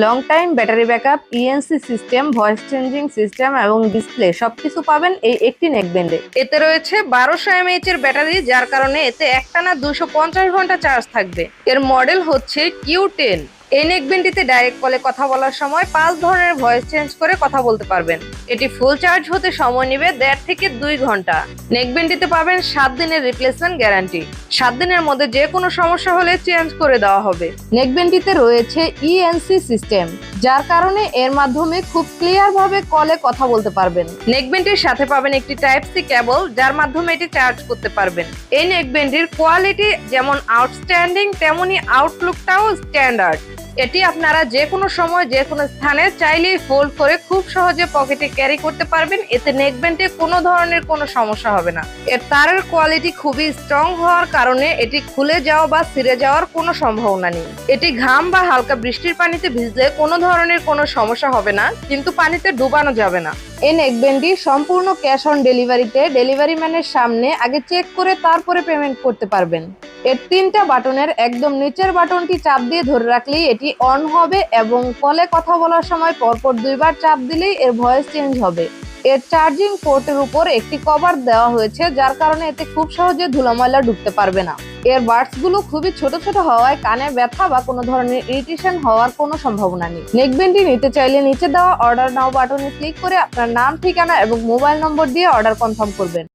Long time battery backup, ENC system, voice changing system এবং display সবকিছু পাবেন এই একটি নেকব্যান্ডে। এতে রয়েছে 1200 mAh এর ব্যাটারি, যার কারণে এতে একটানা 250 ঘন্টা চার্জ থাকবে। এর মডেল হচ্ছে Q10। এই নেকব্যান্ডটিতে ডাইরেক্ট কলে কথা বলার সময় 5 ধরনের ভয়েস চেঞ্জ করে কথা বলতে পারবেন। এটি ফুল চার্জ হতে সময় নেবে 1.5 থেকে 2 ঘন্টা। নেকব্যান্ডটিতে পাবেন 7 দিনের রিপ্লেসমেন্ট গ্যারান্টি। 7 দিনের মধ্যে যে কোনো সমস্যা হলে চেঞ্জ করে দেওয়া হবে। নেকব্যান্ডটিতে রয়েছে ইএনসি সিস্টেম, যার কারণে এর মাধ্যমে খুব ক্লিয়ার ভাবে কলে কথা বলতে পারবেন। নেকব্যান্ডটির সাথে পাবেন একটি টাইপ সি কেবল, যার মাধ্যমে এটি চার্জ করতে পারবেন। এই নেকব্যান্ডটির কোয়ালিটি যেমন আউটস্ট্যান্ডিং, তেমনি আউটলুকটাও স্ট্যান্ডার্ড। এটি আপনারা যে কোনো সময় যে কোনো স্থানে চাইলেই ফোল্ড করে খুব সহজে পকেটে ক্যারি করতে পারবেন। এতে নেকব্যান্ডে কোনো ধরনের কোনো সমস্যা হবে না। এর তারের কোয়ালিটি খুবই স্ট্রং হওয়ার কারণে এটি খুলে যাওয়া বা ছিঁড়ে যাওয়ার কোনো সম্ভাবনা নেই। এটি ঘাম বা হালকা বৃষ্টির পানিতে ভিজলে কোনো ধরনের কোনো সমস্যা হবে না, কিন্তু পানিতে ডুবানো যাবে না। এই নেকব্যান্ডটি সম্পূর্ণ ক্যাশ অন ডেলিভারিতে ডেলিভারি ম্যানের সামনে আগে চেক করে তারপরে পেমেন্ট করতে পারবেন। এর 3টা বাটনের একদম নিচের বাটনটি চাপ দিয়ে ধরে রাখলেই এটি অন হবে এবং কলে কথা বলার সময় পরপর 2বার চাপ দিলেই এর ভয়েস চেঞ্জ হবে। এর চার্জিং পোর্টের উপর একটি কভার দেওয়া হয়েছে, যার কারণে এতে খুব সহজে ধুলোময়লা ঢুকতে পারবে না। এর বাডস গুলো খুবই ছোট ছোট হওয়ায় কানে ব্যথা বা কোনো ধরনের ইরিটেশন হওয়ার কোনো সম্ভাবনা নেই। নেকব্যান্ডটি নিতে চাইলে নিচে দেওয়া অর্ডার নাও বাটনে ক্লিক করে আপনার নাম, ঠিকানা এবং মোবাইল নম্বর দিয়ে অর্ডার কনফার্ম করবেন।